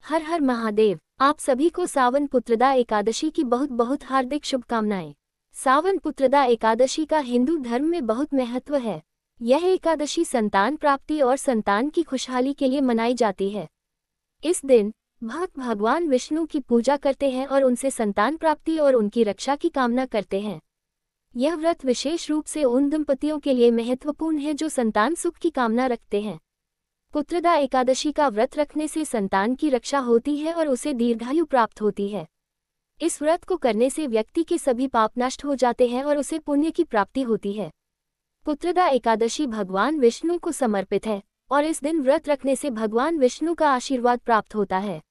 हर हर महादेव। आप सभी को सावन पुत्रदा एकादशी की बहुत बहुत हार्दिक शुभकामनाएं। सावन पुत्रदा एकादशी का हिंदू धर्म में बहुत महत्व है। यह एकादशी संतान प्राप्ति और संतान की खुशहाली के लिए मनाई जाती है। इस दिन भक्त भगवान विष्णु की पूजा करते हैं और उनसे संतान प्राप्ति और उनकी रक्षा की कामना करते हैं। यह व्रत विशेष रूप से उन दंपतियों के लिए महत्वपूर्ण है जो संतान सुख की कामना रखते हैं। पुत्रदा एकादशी का व्रत रखने से संतान की रक्षा होती है और उसे दीर्घायु प्राप्त होती है। इस व्रत को करने से व्यक्ति के सभी पाप नष्ट हो जाते हैं और उसे पुण्य की प्राप्ति होती है। पुत्रदा एकादशी भगवान विष्णु को समर्पित है और इस दिन व्रत रखने से भगवान विष्णु का आशीर्वाद प्राप्त होता है।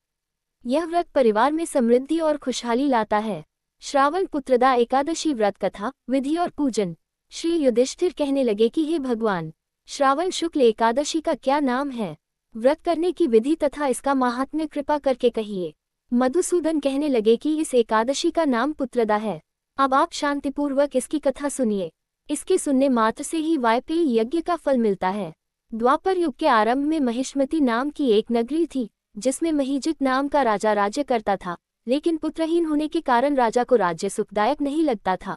यह व्रत परिवार में समृद्धि और खुशहाली लाता है। श्रावण पुत्रदा एकादशी व्रत कथा, विधि और पूजन। श्री युधिष्ठिर कहने लगे कि हे भगवान, श्रावण शुक्ल एकादशी का क्या नाम है? व्रत करने की विधि तथा इसका महात्म्य कृपा करके कहिए। मधुसूदन कहने लगे कि इस एकादशी का नाम पुत्रदा है। अब आप शांतिपूर्वक इसकी कथा सुनिए। इसके सुनने मात्र से ही वाजपेयी यज्ञ का फल मिलता है। द्वापर युग के आरंभ में महिष्मती नाम की एक नगरी थी, जिसमें महीजित नाम का राजा राज्य करता था, लेकिन पुत्रहीन होने के कारण राजा को राज्य सुखदायक नहीं लगता था।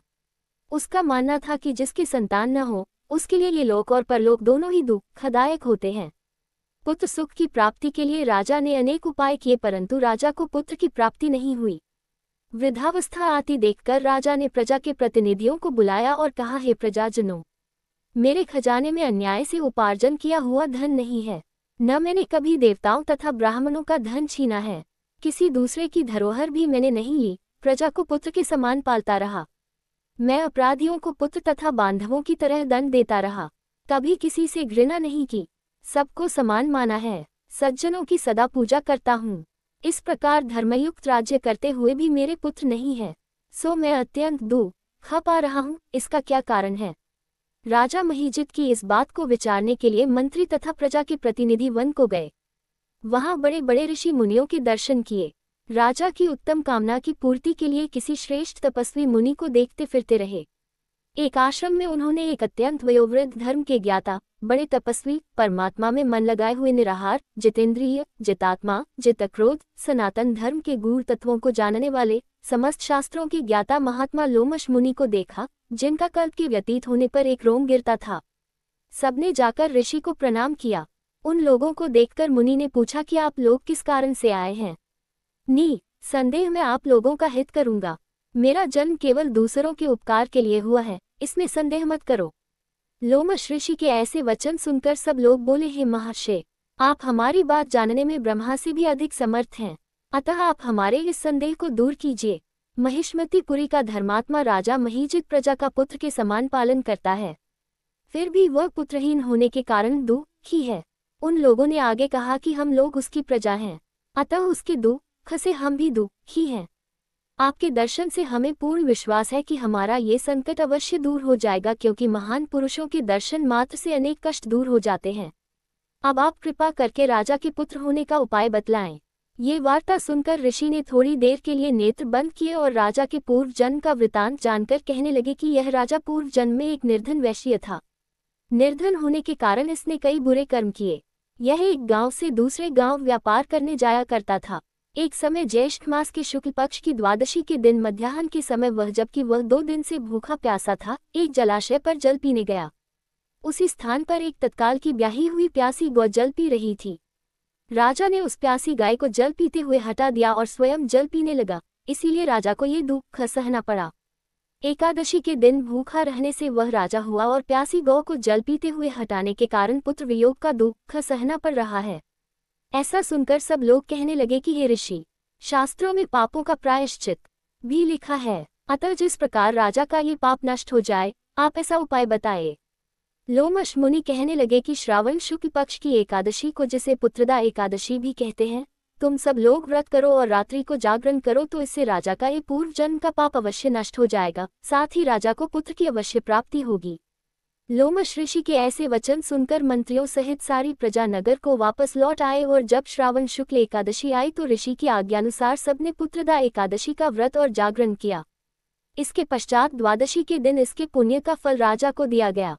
उसका मानना था कि जिसके संतान न हो, उसके लिए ये लोक और परलोक दोनों ही दुखदायक होते हैं। पुत्र सुख की प्राप्ति के लिए राजा ने अनेक उपाय किए, परंतु राजा को पुत्र की प्राप्ति नहीं हुई। वृद्धावस्था आती देखकर राजा ने प्रजा के प्रतिनिधियों को बुलाया और कहा, हे प्रजाजनों, मेरे खजाने में अन्याय से उपार्जन किया हुआ धन नहीं है। न मैंने कभी देवताओं तथा ब्राह्मणों का धन छीना है। किसी दूसरे की धरोहर भी मैंने नहीं ली। प्रजा को पुत्र के समान पालता रहा। मैं अपराधियों को पुत्र तथा बांधवों की तरह दंड देता रहा। कभी किसी से घृणा नहीं की। सबको समान माना है। सज्जनों की सदा पूजा करता हूँ। इस प्रकार धर्मयुक्त राज्य करते हुए भी मेरे पुत्र नहीं है, सो मैं अत्यंत दुख पा रहा हूँ। इसका क्या कारण है? राजा महीजित की इस बात को विचारने के लिए मंत्री तथा प्रजा के प्रतिनिधि वन को गए। वहां बड़े बड़े ऋषि मुनियों के दर्शन किए। राजा की उत्तम कामना की पूर्ति के लिए किसी श्रेष्ठ तपस्वी मुनि को देखते फिरते रहे। एक आश्रम में उन्होंने एक अत्यंत वयोवृद्ध धर्म के ज्ञाता, बड़े तपस्वी, परमात्मा में मन लगाए हुए निराहार, जितेंद्रिय, जितात्मा, जितक्रोध, सनातन धर्म के गूढ़ तत्वों को जानने वाले, समस्त शास्त्रों के ज्ञाता महात्मा लोमश मुनि को देखा, जिनका कल्प के व्यतीत होने पर एक रोम गिरता था। सबने जाकर ऋषि को प्रणाम किया। उन लोगों को देखकर मुनि ने पूछा कि आप लोग किस कारण से आए हैं? संदेह मैं आप लोगों का हित करूंगा। मेरा जन्म केवल दूसरों के उपकार के लिए हुआ है, इसमें संदेह मत करो। लोमश ऋषि के ऐसे वचन सुनकर सब लोग बोले, हे महर्षि, आप हमारी बात जानने में ब्रह्मा से भी अधिक समर्थ हैं, अतः आप हमारे इस संदेह को दूर कीजिए। महिष्मतीपुरी का धर्मात्मा राजा महीजित प्रजा का पुत्र के समान पालन करता है, फिर भी वह पुत्रहीन होने के कारण दुखी है। उन लोगों ने आगे कहा कि हम लोग उसकी प्रजा हैं, अतः उसके दुख से हम भी दुखी हैं। आपके दर्शन से हमें पूर्ण विश्वास है कि हमारा ये संकट अवश्य दूर हो जाएगा, क्योंकि महान पुरुषों के दर्शन मात्र से अनेक कष्ट दूर हो जाते हैं। अब आप कृपा करके राजा के पुत्र होने का उपाय बतलाएं। ये वार्ता सुनकर ऋषि ने थोड़ी देर के लिए नेत्र बंद किए और राजा के पूर्व जन्म का वृतांत जानकर कहने लगे कि यह राजा पूर्व जन्म में एक निर्धन वैश्य था। निर्धन होने के कारण इसने कई बुरे कर्म किए। यह एक गांव से दूसरे गांव व्यापार करने जाया करता था। एक समय ज्येष्ठ मास के शुक्ल पक्ष की द्वादशी के दिन मध्याह्न के समय जबकि वह 2 दिन से भूखा प्यासा था, एक जलाशय पर जल पीने गया। उसी स्थान पर एक तत्काल की ब्याही हुई प्यासी गौ जल पी रही थी। राजा ने उस प्यासी गाय को जल पीते हुए हटा दिया और स्वयं जल पीने लगा, इसीलिए राजा को ये दुख सहना पड़ा। एकादशी के दिन भूखा रहने से वह राजा हुआ और प्यासी गौ को जल पीते हुए हटाने के कारण पुत्र वियोग का दुख सहना पड़ रहा है। ऐसा सुनकर सब लोग कहने लगे कि हे ऋषि, शास्त्रों में पापों का प्रायश्चित भी लिखा है, अतः जिस प्रकार राजा का ये पाप नष्ट हो जाए, आप ऐसा उपाय बताए। लोमश मुनि कहने लगे कि श्रावण शुक्ल पक्ष की एकादशी को, जिसे पुत्रदा एकादशी भी कहते हैं, तुम सब लोग व्रत करो और रात्रि को जागरण करो, तो इससे राजा का ये पूर्व जन्म का पाप अवश्य नष्ट हो जाएगा, साथ ही राजा को पुत्र की अवश्य प्राप्ति होगी। लोमश ऋषि के ऐसे वचन सुनकर मंत्रियों सहित सारी प्रजा नगर को वापस लौट आए और जब श्रावण शुक्ल एकादशी आई तो ऋषि की आज्ञानुसार सबने पुत्रदा एकादशी का व्रत और जागरण किया। इसके पश्चात द्वादशी के दिन इसके पुण्य का फल राजा को दिया गया।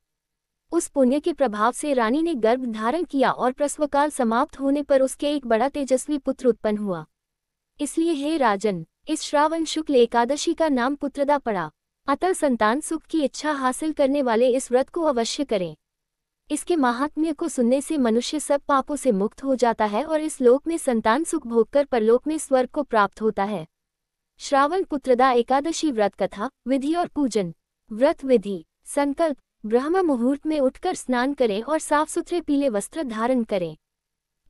उस पुण्य के प्रभाव से रानी ने गर्भ धारण किया और प्रसवकाल समाप्त होने पर उसके एक बड़ा तेजस्वी पुत्र उत्पन्न हुआ। इसलिए हे राजन, इस श्रावण शुक्ल एकादशी का नाम पुत्रदा पड़ा। अतः संतान सुख की इच्छा हासिल करने वाले इस व्रत को अवश्य करें। इसके महात्म्य को सुनने से मनुष्य सब पापों से मुक्त हो जाता है और इस लोक में संतान सुख भोगकर परलोक में स्वर्ग को प्राप्त होता है। श्रावण पुत्रदा एकादशी व्रत कथा, विधि और पूजन। व्रत विधि। संकल्प। ब्रह्म मुहूर्त में उठकर स्नान करें और साफ सुथरे पीले वस्त्र धारण करें।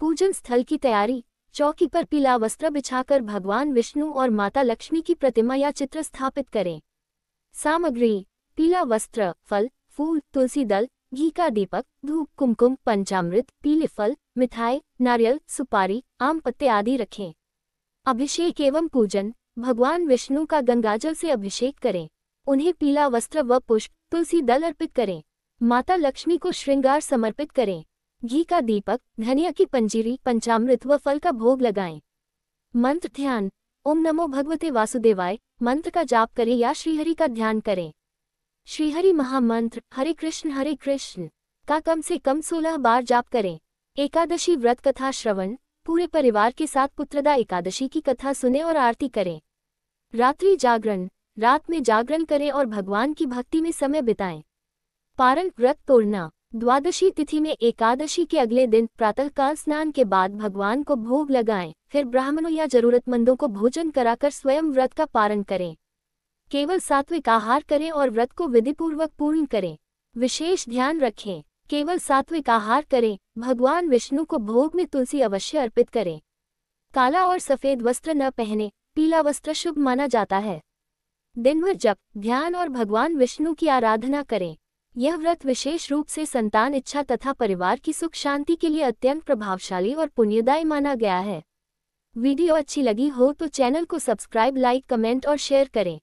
पूजन स्थल की तैयारी। चौकी पर पीला वस्त्र बिछाकर भगवान विष्णु और माता लक्ष्मी की प्रतिमा या चित्र स्थापित करें। सामग्री। पीला वस्त्र, फल, फूल, तुलसी दल, घी का दीपक, धूप, कुमकुम, पंचामृत, पीले फल, मिठाई, नारियल, सुपारी, आम पत्ते आदि रखें। अभिषेक एवं पूजन। भगवान विष्णु का गंगाजल से अभिषेक करें। उन्हें पीला वस्त्र व पुष्प, तुलसी दल अर्पित करें। माता लक्ष्मी को श्रृंगार समर्पित करें। घी का दीपक, धनिया की पंजीरी, पंचामृत व फल का भोग लगाएं। मंत्र ध्यान। ओम नमो भगवते वासुदेवाय मंत्र का जाप करें या श्रीहरि का ध्यान करें। श्रीहरि महामंत्र हरे कृष्ण का कम से कम 16 बार जाप करें। एकादशी व्रत कथा श्रवण। पूरे परिवार के साथ पुत्रदा एकादशी की कथा सुने और आरती करें। रात्रि जागरण। रात में जागरण करें और भगवान की भक्ति में समय बिताएं। पारण व्रत तोड़ना। द्वादशी तिथि में एकादशी के अगले दिन प्रातःकाल स्नान के बाद भगवान को भोग लगाएं, फिर ब्राह्मणों या जरूरतमंदों को भोजन कराकर स्वयं व्रत का पारण करें। केवल सात्विक आहार करें और व्रत को विधिपूर्वक पूर्ण करें। विशेष ध्यान रखें, केवल सात्विक आहार करें। भगवान विष्णु को भोग में तुलसी अवश्य अर्पित करें। काला और सफेद वस्त्र न पहने, पीला वस्त्र शुभ माना जाता है। दिन भर जप, ध्यान और भगवान विष्णु की आराधना करें। यह व्रत विशेष रूप से संतान इच्छा तथा परिवार की सुख शांति के लिए अत्यंत प्रभावशाली और पुण्यदायी माना गया है। वीडियो अच्छी लगी हो तो चैनल को सब्सक्राइब, लाइक, कमेंट और शेयर करें।